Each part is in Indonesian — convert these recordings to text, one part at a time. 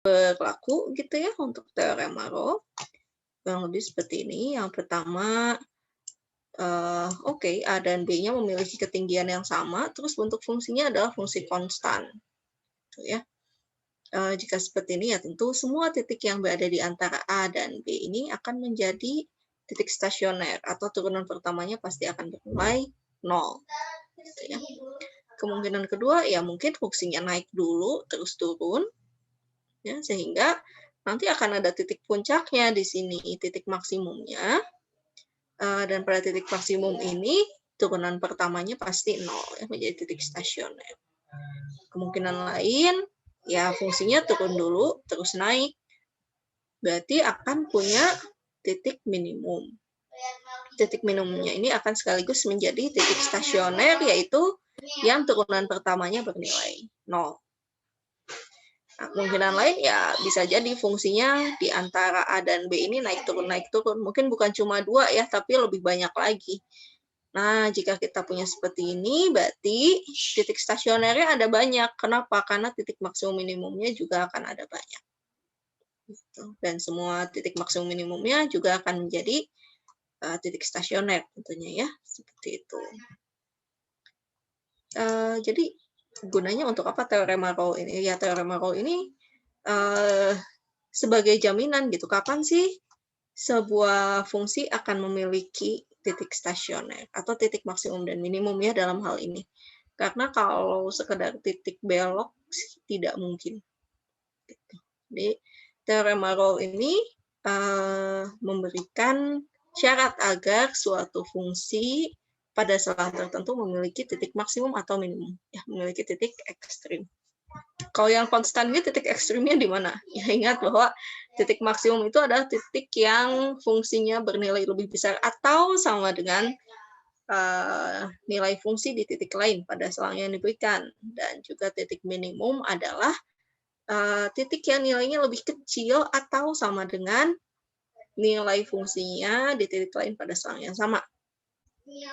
berlaku gitu ya untuk teorema Rolle. Kurang lebih seperti ini. Yang pertama, A dan B-nya memiliki ketinggian yang sama, terus bentuk fungsinya adalah fungsi konstan. Gitu ya. Jika seperti ini ya tentu semua titik yang berada di antara A dan B ini akan menjadi titik stasioner atau turunan pertamanya pasti akan bernilai 0. Gitu ya. Kemungkinan kedua ya mungkin fungsinya naik dulu terus turun ya sehingga nanti akan ada titik puncaknya di sini, titik maksimumnya. Dan pada titik maksimum ini turunan pertamanya pasti 0 ya, menjadi titik stasioner. Kemungkinan lain ya fungsinya turun dulu terus naik. Berarti akan punya titik minimum. Titik minimumnya ini akan sekaligus menjadi titik stasioner yaitu yang turunan pertamanya bernilai 0. Nah, kemungkinan lain ya bisa jadi fungsinya di antara A dan B ini naik turun. Mungkin bukan cuma 2 ya, tapi lebih banyak lagi. Nah, jika kita punya seperti ini, berarti titik stasionernya ada banyak. Kenapa? Karena titik maksimum minimumnya juga akan ada banyak. Dan semua titik maksimum minimumnya juga akan menjadi titik stasioner tentunya ya, seperti itu. Jadi gunanya untuk apa teorema Rolle ini? Ya teorema Rolle ini sebagai jaminan gitu. Kapan sih sebuah fungsi akan memiliki titik stasioner atau titik maksimum dan minimum ya dalam hal ini? Karena kalau sekedar titik belok tidak mungkin. Gitu. Jadi teorema Rolle ini memberikan syarat agar suatu fungsi pada selang tertentu memiliki titik maksimum atau minimum, ya, memiliki titik ekstrim. Kalau yang konstan ini titik ekstrimnya di mana? Ya, ingat bahwa titik maksimum itu adalah titik yang fungsinya bernilai lebih besar atau sama dengan nilai fungsi di titik lain pada selang yang diberikan. Dan juga titik minimum adalah titik yang nilainya lebih kecil atau sama dengan nilai fungsinya di titik lain pada selang yang sama.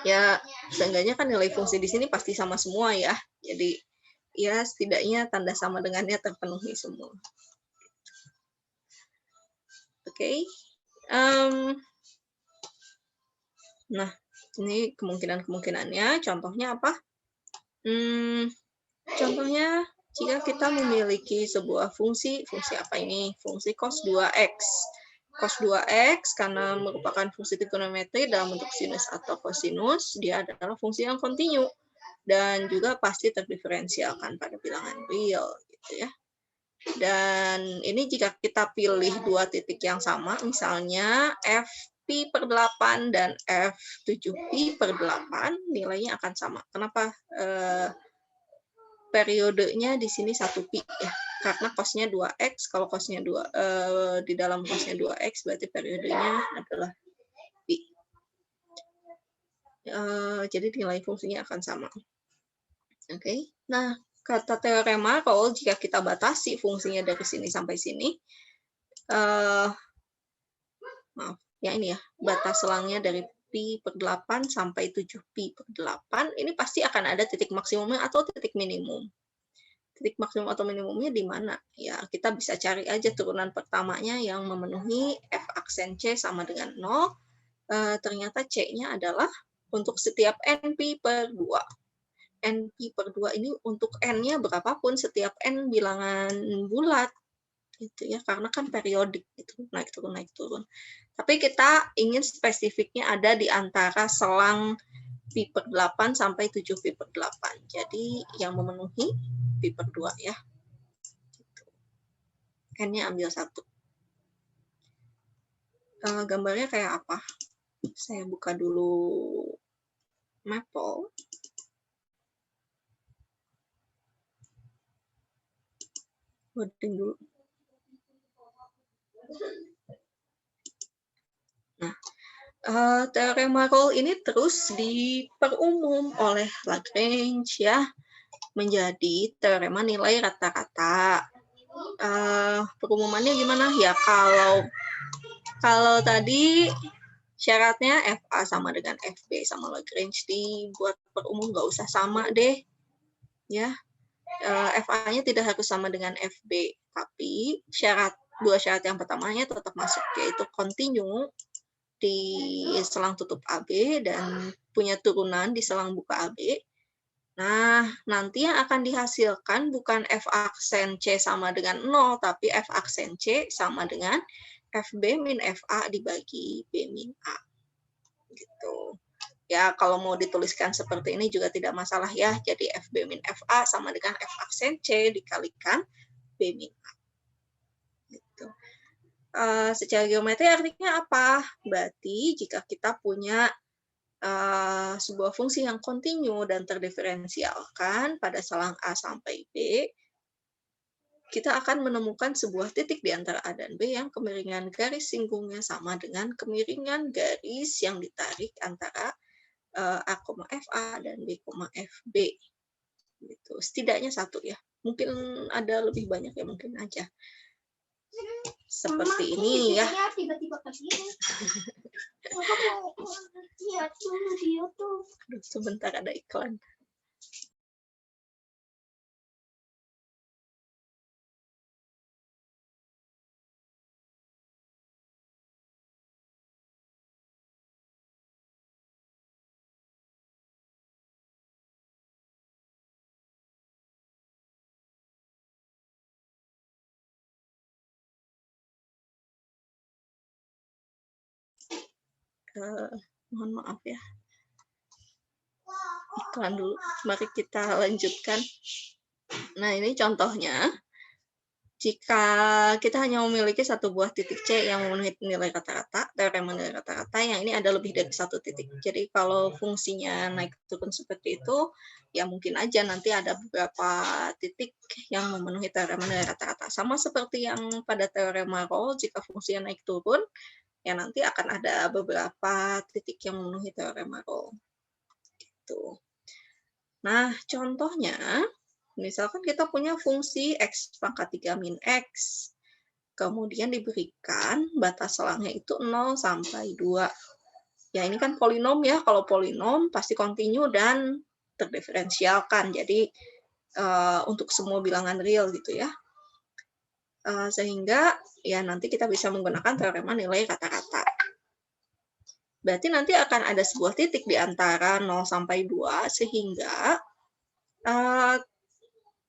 Ya, seenggaknya kan nilai fungsi di sini pasti sama semua ya. Jadi, ya setidaknya tanda sama dengannya terpenuhi semua. Oke. Nah, ini kemungkinan-kemungkinannya. Contohnya apa? Contohnya, jika kita memiliki sebuah fungsi apa ini? Fungsi cos 2x. Cos 2x karena merupakan fungsi trigonometri dalam bentuk sinus atau kosinus, dia adalah fungsi yang kontinu dan juga pasti terdiferensialkan pada bilangan real gitu ya. Dan ini jika kita pilih dua titik yang sama, misalnya f pi per 8 dan f 7pi per 8, nilainya akan sama. Kenapa? Periodenya di sini 1 pi ya. Karena cosnya 2x, kalau cosnya di dalam cosnya 2x berarti periodenya adalah pi. Jadi nilai fungsinya akan sama. Oke. Nah, kata teorema Rolle jika kita batasi fungsinya dari sini sampai sini, maaf, ya ini ya, batas selangnya dari pi per 8 sampai 7pi per 8, ini pasti akan ada titik maksimumnya atau titik minimum. Titik maksimum atau minimumnya di mana? Ya, kita bisa cari aja turunan pertamanya yang memenuhi f aksen C sama dengan 0. Ternyata C-nya adalah untuk setiap NP per 2. NP per 2 ini untuk N-nya berapapun setiap N bilangan bulat. Gitu ya, karena kan periodik gitu, naik turun. Tapi kita ingin spesifiknya ada di antara selang pi per 8 sampai 7pi per 8. Jadi yang memenuhi pi per 2 ya. N-nya ambil 1. Gambarnya kayak apa? Saya buka dulu Maple. Loading dulu. Nah, teorema Rolle ini terus diperumum oleh Lagrange ya menjadi teorema nilai rata-rata. Perumumannya gimana? Ya kalau tadi syaratnya FA sama dengan FB sama Lagrange dibuat perumum nggak usah sama deh. Ya. FA-nya tidak harus sama dengan FB, tapi dua syarat yang pertamanya tetap masuk, yaitu continue di selang tutup AB dan punya turunan di selang buka AB. Nah, nanti yang akan dihasilkan bukan F aksen C sama dengan 0, tapi F aksen C sama dengan FB min FA dibagi B min A. Gitu. Ya, kalau mau dituliskan seperti ini juga tidak masalah ya. Jadi FB min FA sama dengan F aksen C dikalikan B min A. Gitu. Secara geometri artinya apa? Berarti jika kita punya sebuah fungsi yang kontinu dan terdiferensialkan pada selang A sampai B, kita akan menemukan sebuah titik di antara A dan B yang kemiringan garis singgungnya sama dengan kemiringan garis yang ditarik antara A, FA dan B, FB. Gitu. Setidaknya satu ya. Mungkin ada lebih banyak ya, mungkin aja. Seperti ini ya. Tiba-tiba aku mau lihat dulu di YouTube. Aduh, sebentar ada iklan. Mohon maaf ya. Iklan dulu. Mari kita lanjutkan. Nah, ini contohnya. Jika kita hanya memiliki satu buah titik C yang memenuhi nilai rata-rata, teorema nilai rata-rata, yang ini ada lebih dari satu titik. Jadi kalau fungsinya naik turun seperti itu, ya mungkin aja nanti ada beberapa titik yang memenuhi teorema nilai rata-rata. Sama seperti yang pada teorema Rolle, jika fungsinya naik turun, ya nanti akan ada beberapa titik yang memenuhi teorema Rolle. Gitu. Nah, contohnya, misalkan kita punya fungsi X pangkat 3 min X, kemudian diberikan batas selangnya itu 0 sampai 2. Ya, ini kan polinom ya, kalau polinom pasti kontinu dan terdiferensialkan, jadi untuk semua bilangan real gitu ya. Sehingga ya nanti kita bisa menggunakan teorema nilai rata-rata. Berarti nanti akan ada sebuah titik di antara 0 sampai 2, sehingga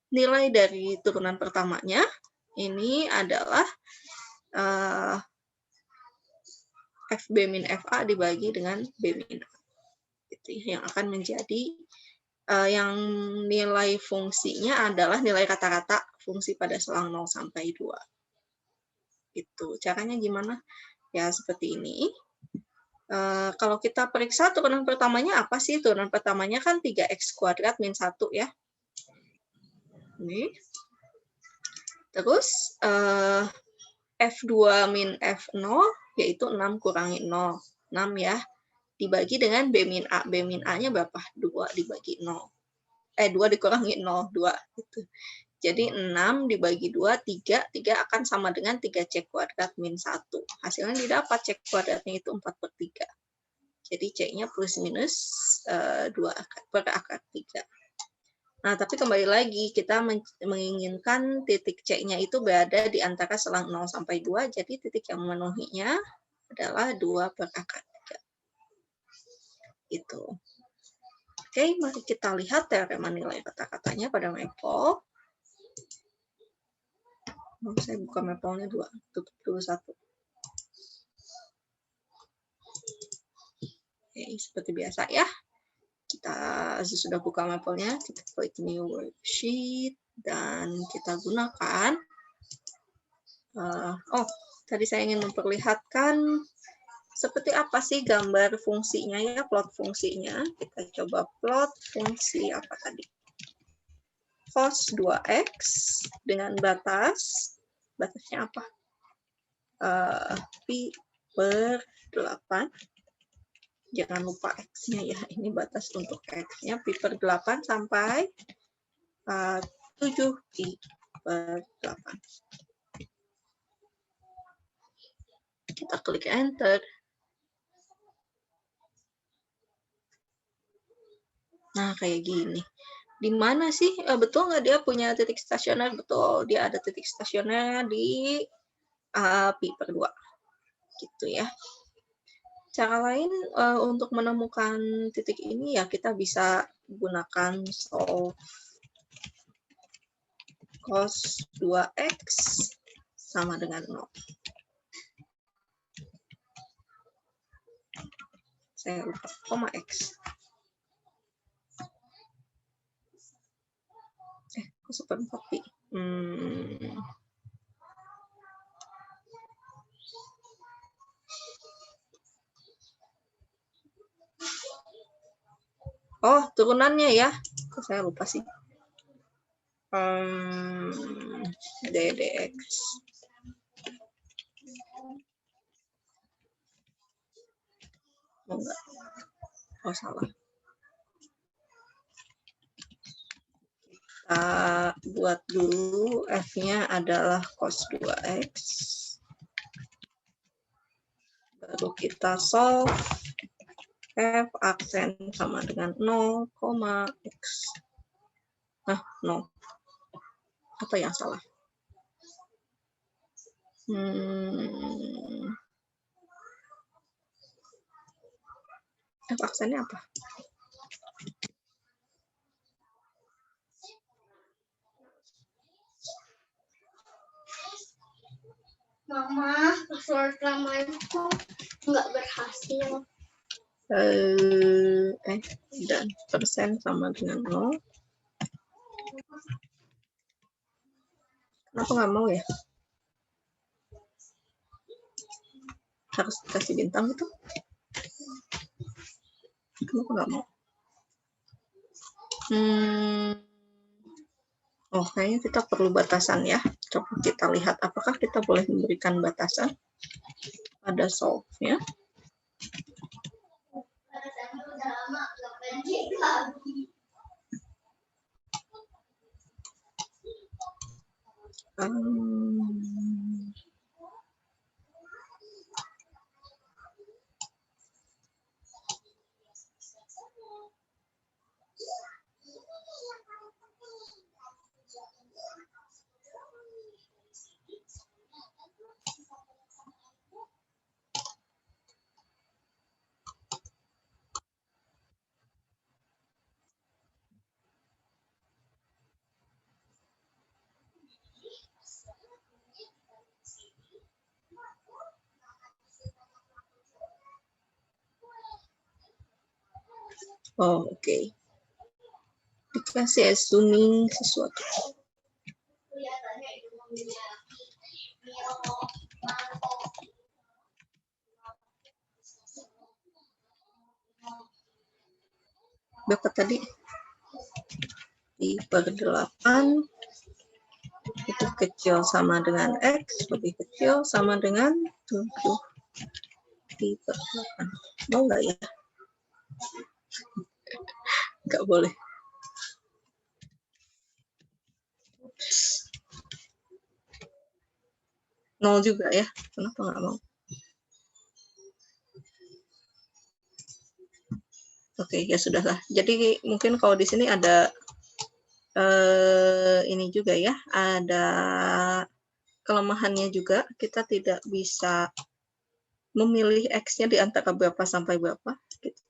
nilai dari turunan pertamanya ini adalah FB min FA dibagi dengan B min A. Gitu, yang akan menjadi yang nilai fungsinya adalah nilai rata-rata fungsi pada selang 0 sampai 2. Itu caranya gimana? Ya seperti ini. Kalau kita periksa turunan pertamanya apa sih? Turunan pertamanya kan 3x kuadrat min 1 ya. Ini. Terus F2 min F0 yaitu 6 kurangi 0. 6 ya. Dibagi dengan B min A. B min A-nya berapa? 2 dibagi 0. 2 dikurangi 0, 2. Gitu. Jadi 6 dibagi 2, 3. 3 akan sama dengan 3C kuadrat min 1. Hasilnya didapat C kuadratnya itu 4/3. Jadi C-nya plus minus 2 per akar 3. Nah, tapi kembali lagi, kita menginginkan titik C-nya itu berada di antara selang 0 sampai 2, jadi titik yang memenuhinya adalah 2 per akar 3. Itu. Oke, mari kita lihat teorema nilai kata-katanya pada mapel. Saya buka mapelnya 2, tutup dulu 1. Oke, seperti biasa ya. Kita sudah buka mapelnya, kita klik new worksheet, dan kita gunakan. Tadi saya ingin memperlihatkan seperti apa sih gambar fungsinya ya, plot fungsinya. Kita coba plot fungsi apa tadi? Cos 2x dengan batasnya apa? Pi per 8. Jangan lupa X-nya ya, ini batas untuk X-nya pi per 8 sampai 7 pi per 8. Kita klik enter. Nah, kayak gini. Di mana sih? Betul nggak dia punya titik stasioner? Betul, dia ada titik stasioner di pi per 2. Gitu ya. Cara lain untuk menemukan titik ini ya kita bisa gunakan solve cos 2x sama dengan 0. Saya lupa, koma x. Kok seperempat pi? Oh, turunannya ya. Kok saya lupa sih. ddx. Oh, enggak. Oh, salah. Kita buat dulu F-nya adalah cos 2x. Baru kita solve F aksen sama dengan 0, x. Nah, 0. Apa yang salah? F aksennya apa? Mama, password lama itu nggak berhasil. Dan persen sama dengan 0. Kenapa nggak mau ya? Harus dikasih bintang itu? Kenapa nggak mau? Oh, kayaknya kita perlu batasan ya. Coba kita lihat apakah kita boleh memberikan batasan pada solve-nya. Oh, oke. Dikasih assuming sesuatu. Berapa tadi? Pi per 8 itu kecil sama dengan x, lebih kecil sama dengan 7 pi per 8. Mau nggak ya? Nggak boleh. Nol juga ya, kenapa nggak mau? Oke, ya sudahlah. Jadi mungkin kalau di sini ada ini juga ya, ada kelemahannya juga. Kita tidak bisa memilih X-nya di antara berapa sampai berapa.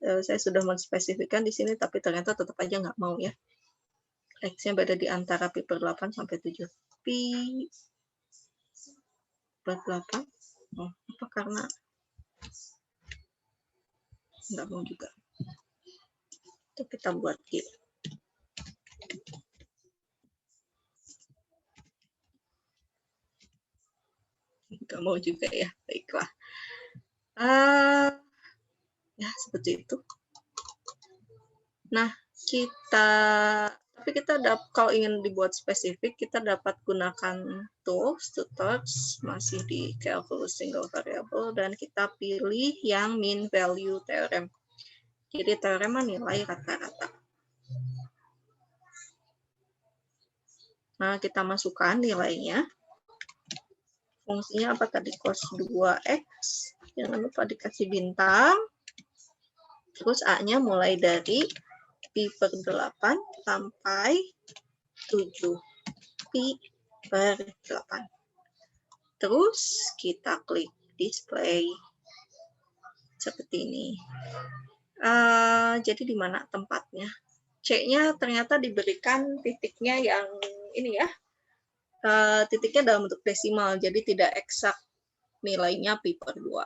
Saya sudah menspesifikkan di sini, tapi ternyata tetap aja nggak mau ya. X-nya berada di antara pi per 8 sampai 7. Pi per 8. Oh, apa karena nggak mau juga. Itu kita buat G. Nggak mau juga ya. Baiklah. Ya, seperti itu. Nah, tapi kita kalau ingin dibuat spesifik, kita dapat gunakan tools, tutors, masih di calculus single variable, dan kita pilih yang mean value theorem. Jadi teorema nilai rata-rata. Nah, kita masukkan nilainya. Fungsinya apa tadi? Cos 2x. Jangan lupa dikasih bintang. Terus A-nya mulai dari Pi per 8 sampai 7. Pi per 8. Terus kita klik display seperti ini. Jadi di mana tempatnya? C-nya ternyata diberikan titiknya yang ini ya. Titiknya dalam bentuk desimal, jadi tidak eksak nilainya pi per 2.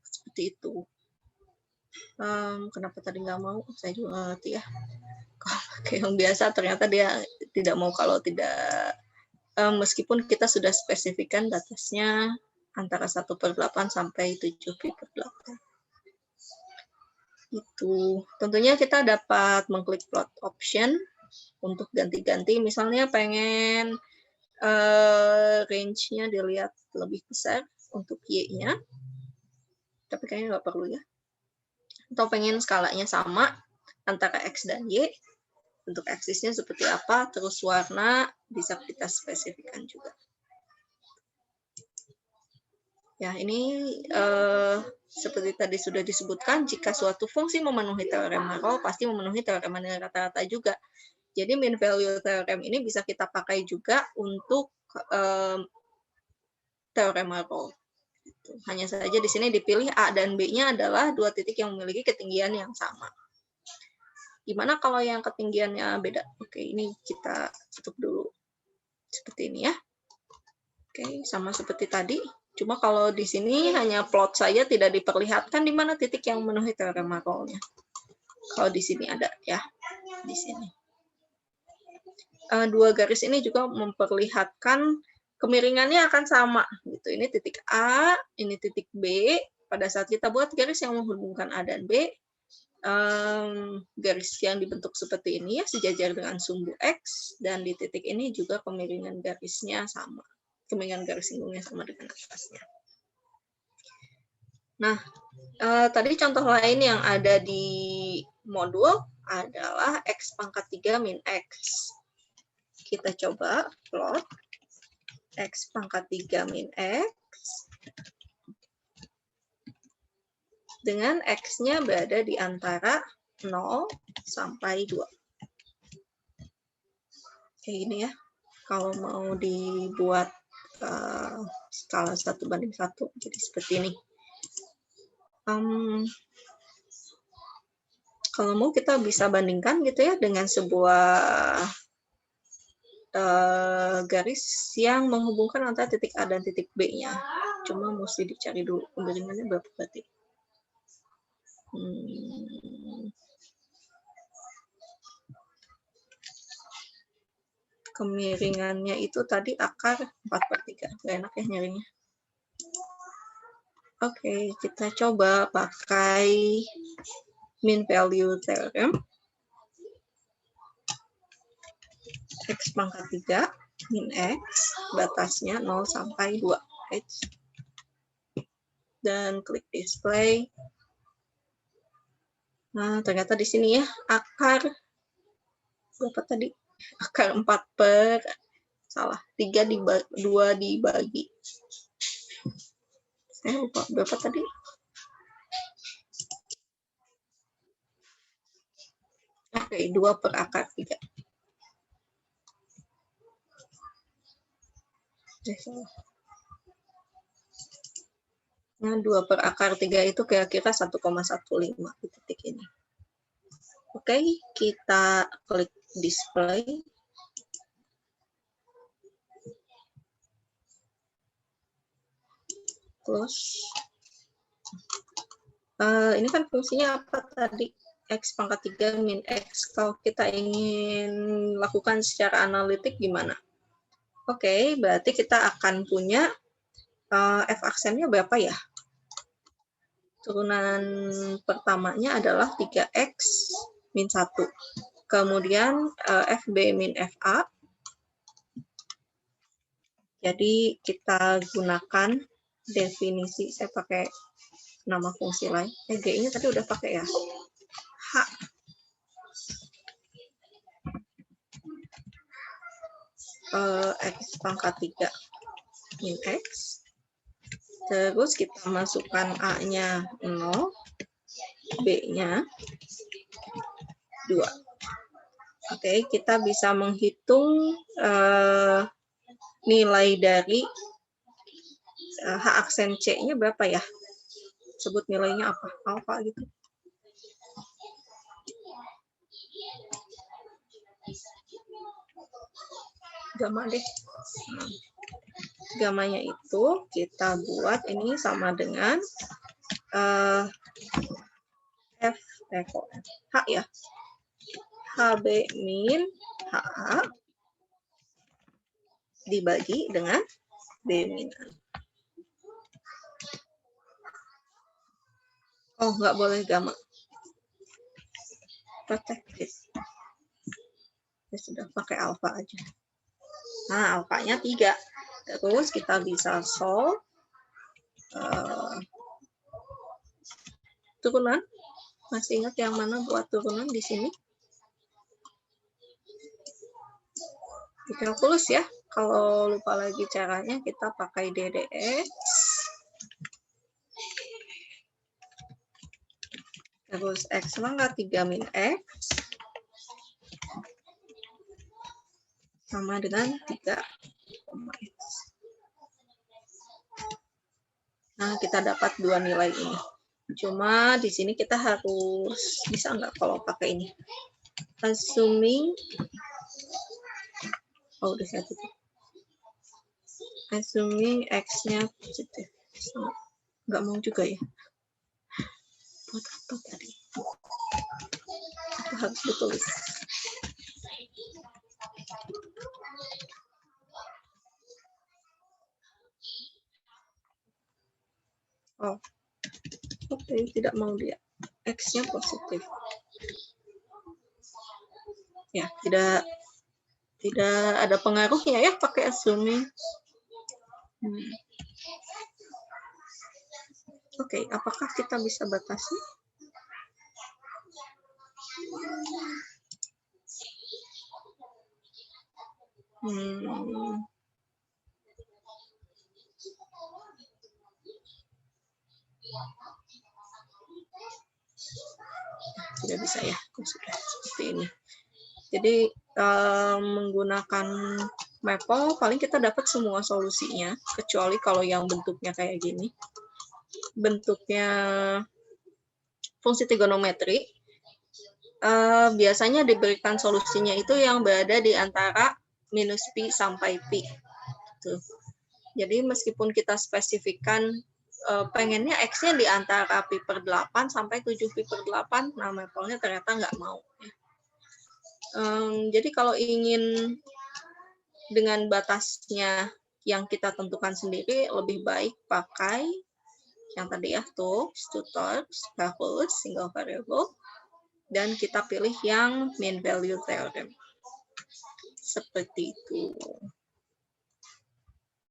Seperti itu. Kenapa tadi nggak mau? Saya juga nggak ngerti ya. Kalau pakai yang biasa ternyata dia tidak mau kalau tidak, meskipun kita sudah spesifikkan batasnya antara 1/8 sampai 7 pi per 8. Itu. Tentunya kita dapat mengklik plot option untuk ganti-ganti. Misalnya pengen range-nya dilihat lebih besar untuk Y-nya. Tapi kayaknya nggak perlu ya. Atau pengen skalanya sama antara X dan Y. Untuk aksisnya seperti apa, terus warna bisa kita spesifikkan juga. Ya, ini seperti tadi sudah disebutkan, jika suatu fungsi memenuhi teorema Rolle, pasti memenuhi teorema nilai rata-rata juga. Jadi mean value theorem ini bisa kita pakai juga untuk teorema Rolle. Hanya saja di sini dipilih A dan B-nya adalah dua titik yang memiliki ketinggian yang sama. Gimana kalau yang ketinggiannya beda? Oke, ini kita tutup dulu. Seperti ini ya. Oke, sama seperti tadi. Cuma kalau di sini hanya plot saja, tidak diperlihatkan di mana titik yang memenuhi teorema Rolle-nya. Kalau di sini ada ya, di sini. Dua garis ini juga memperlihatkan kemiringannya akan sama. Gitu. Ini titik A, ini titik B. Pada saat kita buat garis yang menghubungkan A dan B, garis yang dibentuk seperti ini ya, sejajar dengan sumbu X, dan di titik ini juga kemiringan garisnya sama. Kemiringan garis singgungnya sama dengan atasnya. Nah, tadi contoh lain yang ada di modul adalah X pangkat 3 min X. Kita coba plot X pangkat 3 min X dengan X-nya berada di antara 0 sampai 2. Kayak gini ya, kalau mau dibuat skala 1:1, jadi seperti ini. Kalau mau kita bisa bandingkan gitu ya dengan sebuah garis yang menghubungkan antara titik A dan titik B-nya. Cuma mesti dicari dulu kemiringannya berapa berarti. Kemiringannya itu tadi akar 4/3. Nggak enak ya nyarinya. Oke, kita coba pakai mean value theorem. X pangkat 3 min X, batasnya 0 sampai 2. Dan klik display. Nah, ternyata di sini ya, akar berapa tadi? Akar 3 2 dibagi. Saya lupa berapa tadi? Oke, 2 per akar 3. Nah, 2 per akar 3 itu kira-kira 1,15 di titik ini. Oke, kita klik display. Terus, ini kan fungsinya apa tadi? X pangkat 3 min X. Kalau kita ingin lakukan secara analitik gimana? Oke, berarti kita akan punya F aksennya berapa ya? Turunan pertamanya adalah 3X min 1. Kemudian FB min FA. Jadi kita gunakan definisi, saya pakai nama fungsi lain. G-nya tadi udah pakai ya. H. X pangkat 3 min X. Terus kita masukkan A-nya 0, B-nya 2. Oke, kita bisa menghitung nilai dari H aksen C-nya berapa ya? Sebut nilainya apa? Alfa gitu. Gamma deh. Gamanya itu kita buat ini sama dengan H ya. HB min HA dibagi dengan B min A. Oh, nggak boleh gamma. Protektif. Ya sudah, pakai alfa aja. Nah, alfanya 3. Terus kita bisa solve turunan. Masih ingat yang mana buat turunan di sini? Di kalkulus ya. Kalau lupa lagi caranya, kita pakai DDX. Terus X mangga 3 min X sama dengan 3, X. Nah, kita dapat 2 nilai ini. Cuma di sini kita harus, bisa nggak kalau pakai ini? Assuming, oh udah saya tutup. Assuming X-nya positif. Nggak mau juga ya. Buat apa tadi? Itu harus ditulis. Oh, oke, tidak mau dia. X-nya positif. Ya, tidak ada pengaruhnya ya pakai assuming. Oke, apakah kita bisa batasi? Tidak bisa ya, sudah seperti ini. Jadi menggunakan Maple paling kita dapat semua solusinya, kecuali kalau yang bentuknya kayak gini. Bentuknya fungsi trigonometri, biasanya diberikan solusinya itu yang berada di antara minus pi sampai pi. Tuh. Jadi meskipun kita spesifikkan pengennya X-nya di antara pi per 8 sampai 7 pi per 8, nah Maple-nya ternyata nggak mau. Jadi kalau ingin dengan batasnya yang kita tentukan sendiri, lebih baik pakai yang tadi ya, Stokes, two-Torx, calculus, single variable, dan kita pilih yang mean value theorem. Seperti itu.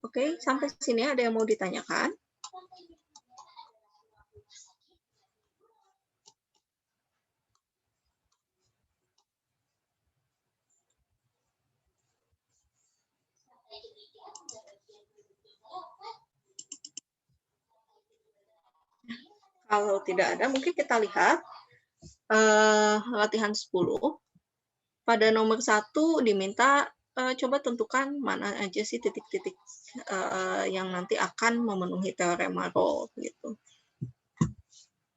Oke, sampai sini ada yang mau ditanyakan? Kalau tidak ada, mungkin kita lihat latihan 10. Pada nomor 1 diminta coba tentukan mana aja sih titik-titik yang nanti akan memenuhi teorema Rolle gitu.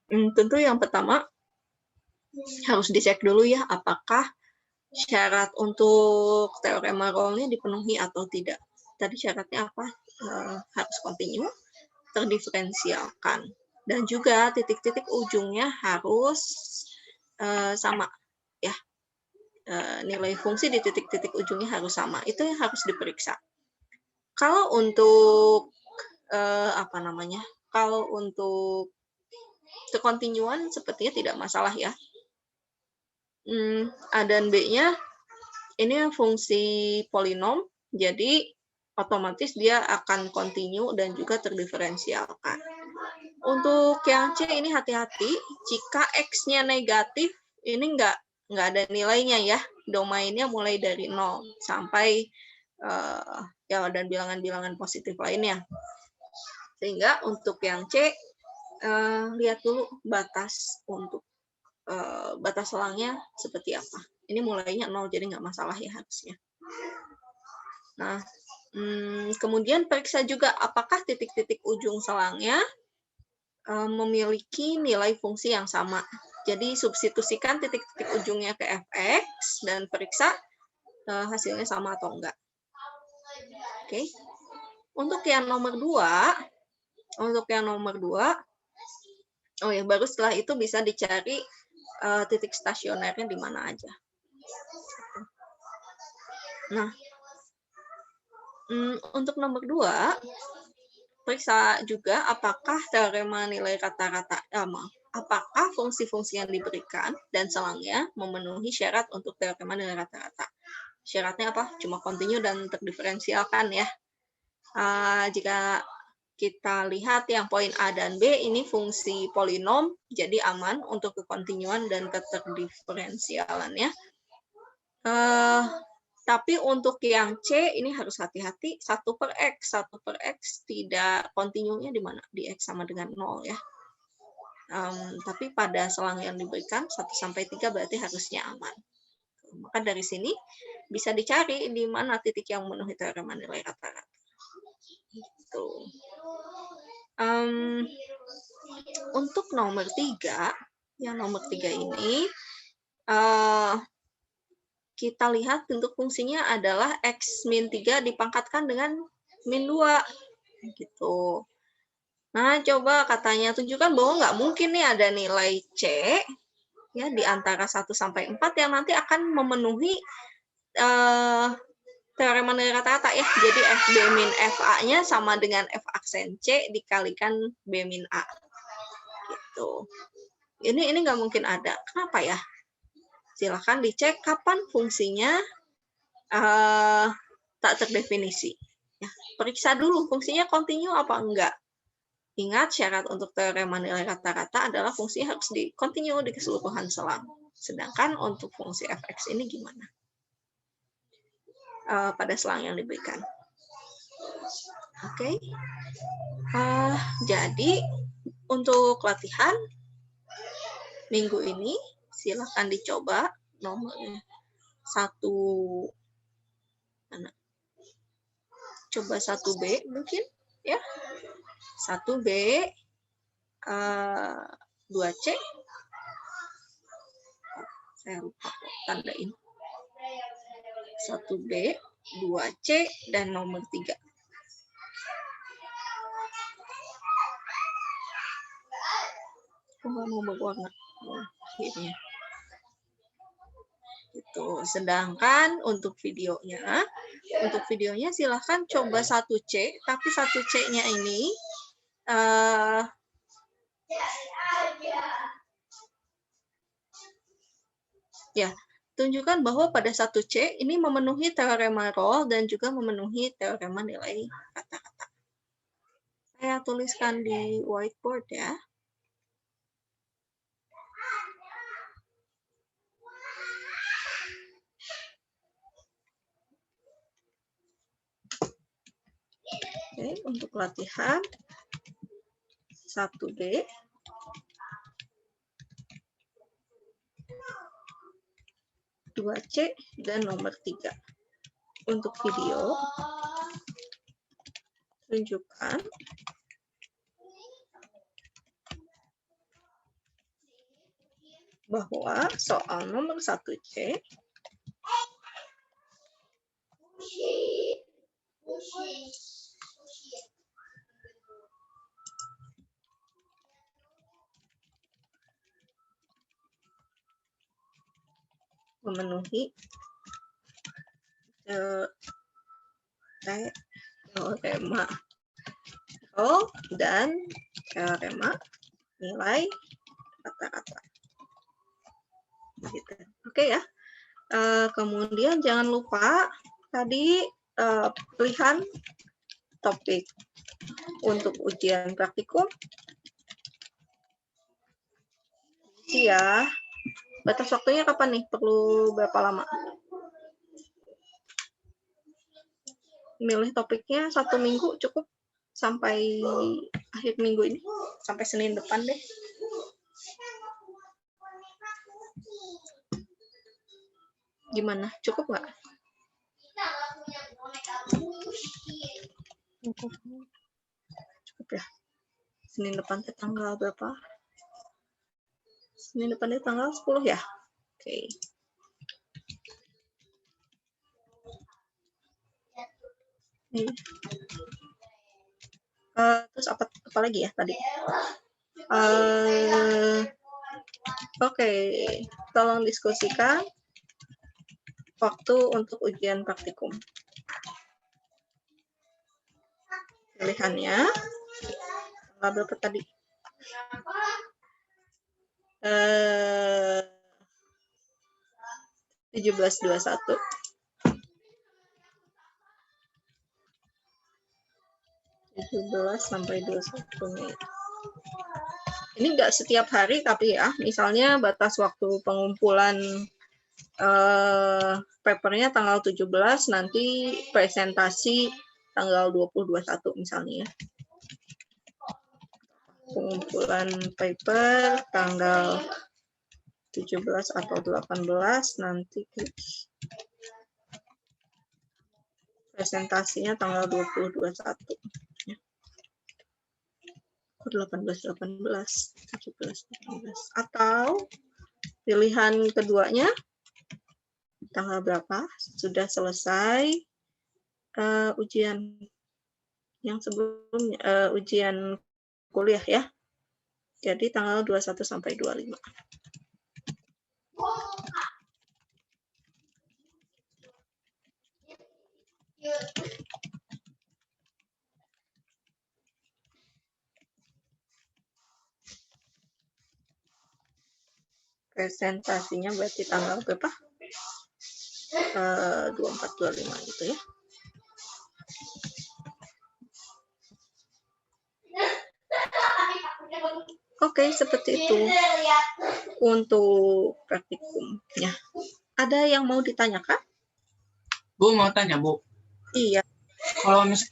Tentu yang pertama harus dicek dulu ya apakah syarat untuk teorema Rolle-nya dipenuhi atau tidak. Tadi syaratnya apa? Harus kontinu, terdiferensialkan, dan juga titik-titik ujungnya harus sama ya. Nilai fungsi di titik-titik ujungnya harus sama. Itu yang harus diperiksa. Kalau untuk kalau untuk kekontinuan sepertinya tidak masalah ya. A dan B-nya ini fungsi polinom, jadi otomatis dia akan kontinu dan juga terdiferensialkan. Untuk yang C ini hati-hati, jika X-nya negatif, ini nggak ada nilainya ya. Domainnya mulai dari 0 sampai ya dan bilangan-bilangan positif lainnya. Sehingga untuk yang C, lihat dulu batas untuk batas selangnya seperti apa. Ini mulainya 0, jadi nggak masalah ya harusnya. Nah, kemudian periksa juga apakah titik-titik ujung selangnya memiliki nilai fungsi yang sama. Jadi substitusikan titik-titik ujungnya ke fx dan periksa hasilnya sama atau enggak. Oke. Untuk yang nomor 2, oh ya, baru setelah itu bisa dicari titik stasionernya di mana aja. Nah, untuk nomor 2, periksa juga apakah teorema nilai rata-rata, apakah fungsi-fungsi yang diberikan dan selangnya memenuhi syarat untuk teorema nilai rata-rata. Syaratnya apa? Cuma kontinu dan terdiferensialkan ya. Jika kita lihat yang poin A dan B ini fungsi polinom, jadi aman untuk kekontinuan dan keterdiferensialannya. Tapi untuk yang C ini harus hati-hati, 1/x. 1/x tidak kontinunya di mana? Di X sama dengan 0 ya. Tapi pada selang yang diberikan 1-3 berarti harusnya aman. Maka dari sini bisa dicari di mana titik yang memenuhi teorema nilai rata-rata. Gitu. Untuk nomor 3, yang nomor 3 ini, kita lihat bentuk fungsinya adalah X min 3 dipangkatkan dengan min 2. Gitu. Nah, coba katanya tunjukkan bahwa nggak mungkin nih ada nilai C ya di antara 1-4 yang nanti akan memenuhi teorema nilai rata-rata ya. Jadi FB min FA-nya sama dengan F aksen C dikalikan B min A. Gitu. Ini nggak mungkin ada. Kenapa ya? Silahkan dicek kapan fungsinya tak terdefinisi. Ya, periksa dulu fungsinya kontinu apa enggak. Ingat syarat untuk teorema nilai rata-rata adalah fungsinya harus kontinu di keseluruhan selang. Sedangkan untuk fungsi fx ini gimana? Pada selang yang diberikan. Oke. Jadi untuk latihan minggu ini silahkan dicoba nomornya 1, coba 1B mungkin ya, 1B, 2C, saya lupa tandain, 1B, 2C, dan nomor 3. Nggak mau berwarna akhirnya. Gitu. Sedangkan untuk videonya silahkan coba 1C, tapi 1C-nya ini ya, tunjukkan bahwa pada 1C ini memenuhi teorema Rolle dan juga memenuhi teorema nilai rata-rata. Saya tuliskan di whiteboard ya. Oke, untuk latihan 1B, 2C, dan nomor 3. Untuk video, tunjukkan bahwa soal nomor 1C memenuhi teorema Rolle dan teorema nilai rata-rata. Gitu. Oke ya. Kemudian jangan lupa tadi pilihan topik untuk ujian praktikum. Ya. Batas waktunya kapan nih? Perlu berapa lama? Milih topiknya 1 minggu cukup sampai akhir minggu ini, sampai Senin depan deh. Gimana? Cukup nggak? Cukup ya. Senin depan tanggal berapa? Senin depan tanggal 10 ya? Oke. Terus apa lagi ya tadi? Oke, tolong diskusikan waktu untuk ujian praktikum. Pilihannya tanggal berapa tadi? 17.21. 17 sampai 21 Mei. Ini enggak setiap hari tapi ya, misalnya batas waktu pengumpulan papernya tanggal 17, nanti presentasi tanggal 20-21 misalnya ya. Pengumpulan paper tanggal 17 atau 18, nanti presentasinya tanggal 20-21. 18, 17, 18. Atau pilihan keduanya, tanggal berapa sudah selesai ujian yang sebelumnya, ujian kuliah ya. Jadi tanggal 21 sampai 25. Presentasinya berarti tanggal berapa? 24-25 gitu ya. Oke, seperti itu untuk praktikumnya. Ada yang mau ditanyakan? Bu, mau tanya, Bu. Iya.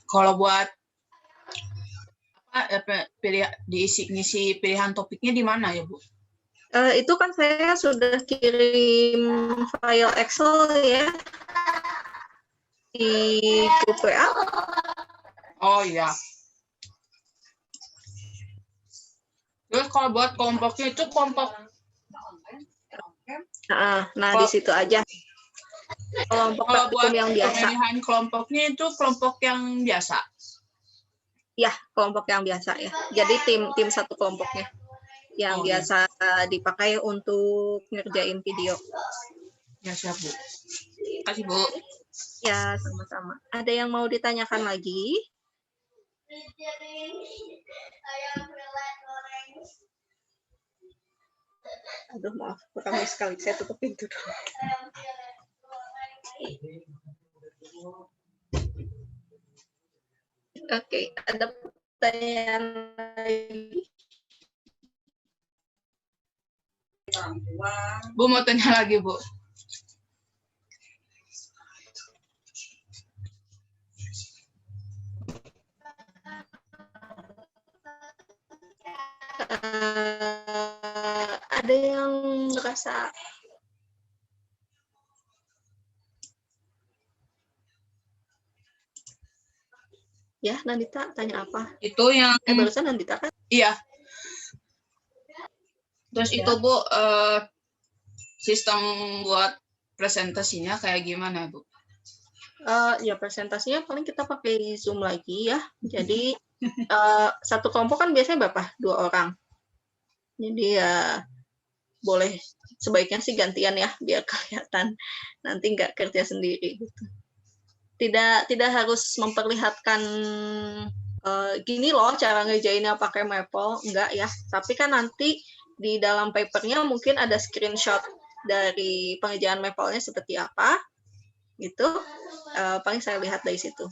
Kalau buat ngisi pilihan topiknya di mana ya, Bu? Itu kan saya sudah kirim file Excel ya di grup WA. Oh iya. Terus kalau buat kelompoknya itu kelompok. Nah, di situ aja. Kelompok Kalau praktikum buat yang biasa. pemilihan kelompoknya itu kelompok yang biasa. Ya, kelompok yang biasa ya. Jadi tim satu kelompoknya yang biasa dipakai untuk ngerjain video. Ya, siap, Bu. Terima kasih, Bu. Ya, sama-sama. Ada yang mau ditanyakan lagi? Aduh, maaf. Pertama sekali saya tutup pintu dulu. Oke, ada pertanyaan lagi? Bu, mau tanya lagi, Bu. Ada yang merasa ya, Nandita tanya apa? Itu yang barusan Nandita kan? Iya. Terus Ya. itu, Bu, sistem buat presentasinya kayak gimana, Bu? Ya, presentasinya paling kita pakai Zoom lagi ya. Jadi satu kelompok kan biasanya berapa? 2 orang. Jadi ya boleh sebaiknya sih gantian ya biar kelihatan nanti nggak kerja sendiri gitu. Tidak harus memperlihatkan gini loh cara ngerjainnya pakai Maple, enggak ya. Tapi kan nanti di dalam papernya mungkin ada screenshot dari pengerjaan Maple-nya seperti apa gitu. Paling saya lihat dari situ.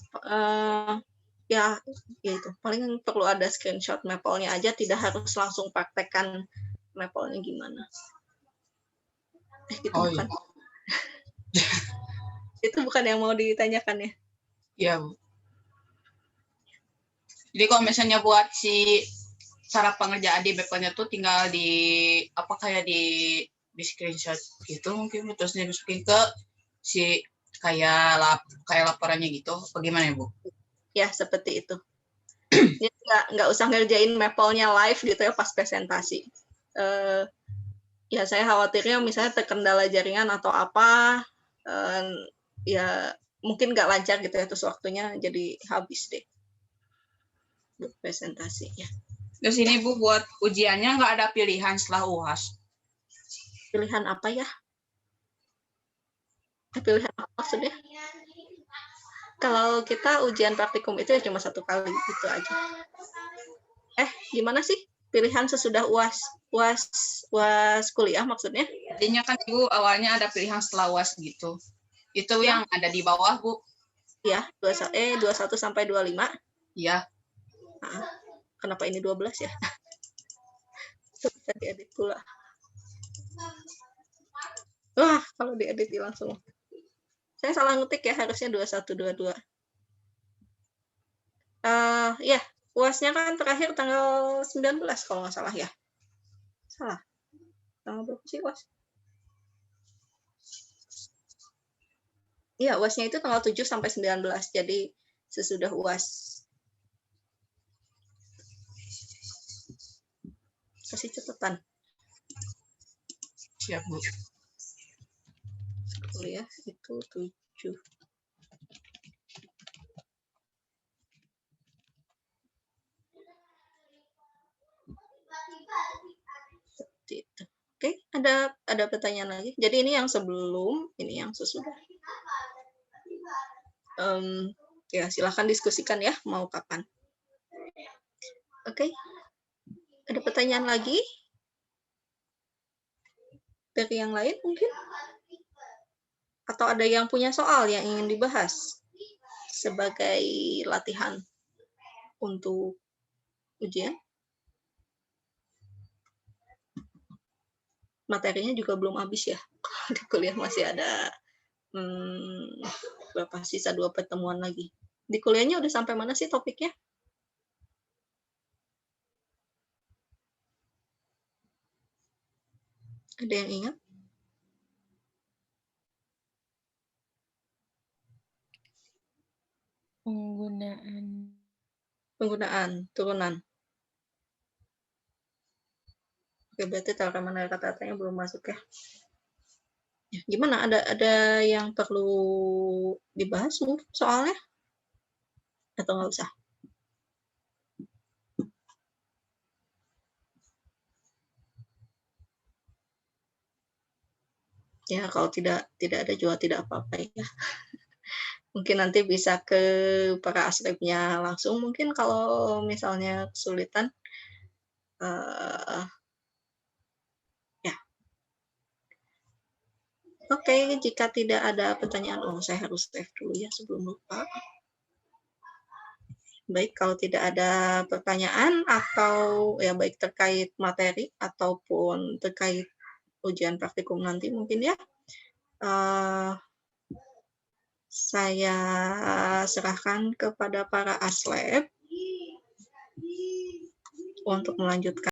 Ya itu paling perlu ada screenshot Maple-nya aja, tidak harus langsung praktekkan Maple-nya gimana. Gitu bukan. Iya. Itu bukan yang mau ditanyakan ya? Iya, Bu. Jadi kalau misalnya buat si cara pengerjaan di Maple-nya tuh tinggal di kayak di screenshot gitu mungkin, terus dimasukin ke si kayak laporannya gitu. Bagaimana ya, Bu? Ya, seperti itu. Jadi nggak usah ngerjain mapelnya live gitu ya pas presentasi. Ya saya khawatirnya misalnya terkendala jaringan atau apa, ya mungkin nggak lancar gitu ya, terus waktunya jadi habis deh buat presentasinya. Terus ini Bu, buat ujiannya nggak ada pilihan setelah UAS. Pilihan apa ya? Pilihan apa maksudnya? Kalau kita ujian praktikum itu ya cuma 1 kali, gitu aja. Gimana sih? Pilihan sesudah UAS kuliah maksudnya? Jadinya kan Ibu awalnya ada pilihan setelah UAS gitu. Itu Ya. yang ada di bawah, Bu. Ya, 21 sampai 25. Iya. Nah, kenapa ini 12 ya? Bisa diedit pula. Wah, kalau diedit langsung. Saya salah ngetik ya, harusnya 21, 22. Ya, UAS-nya kan terakhir tanggal 19 kalau nggak salah ya. Salah. Tanggal berapa sih UAS? Iya, UAS-nya itu tanggal 7 sampai 19, jadi sesudah UAS. Kasih catatan. Siap, Bu. Kuliah itu 7. Seperti itu. Oke, ada pertanyaan lagi. Jadi ini yang sebelum, ini yang sesudah. Ya, silahkan diskusikan ya, mau kapan. Oke. Ada pertanyaan lagi? Dari yang lain mungkin? Atau ada yang punya soal yang ingin dibahas sebagai latihan untuk ujian? Materinya juga belum habis ya. Di kuliah masih ada berapa sisa 2 pertemuan lagi. Di kuliahnya udah sampai mana sih topiknya? Ada yang ingat? Penggunaan turunan. Oke, berarti tarikan kata-katanya belum masuk ya. Gimana? Ada yang perlu dibahas mungkin soalnya? Atau nggak usah? Ya, kalau tidak ada juga tidak apa-apa ya. Mungkin nanti bisa ke para aslabnya langsung mungkin kalau misalnya kesulitan. Ya. Oke, jika tidak ada pertanyaan, saya harus save dulu ya sebelum lupa. Baik, kalau tidak ada pertanyaan atau ya baik terkait materi ataupun terkait ujian praktikum nanti mungkin ya, saya serahkan kepada para aslab untuk melanjutkan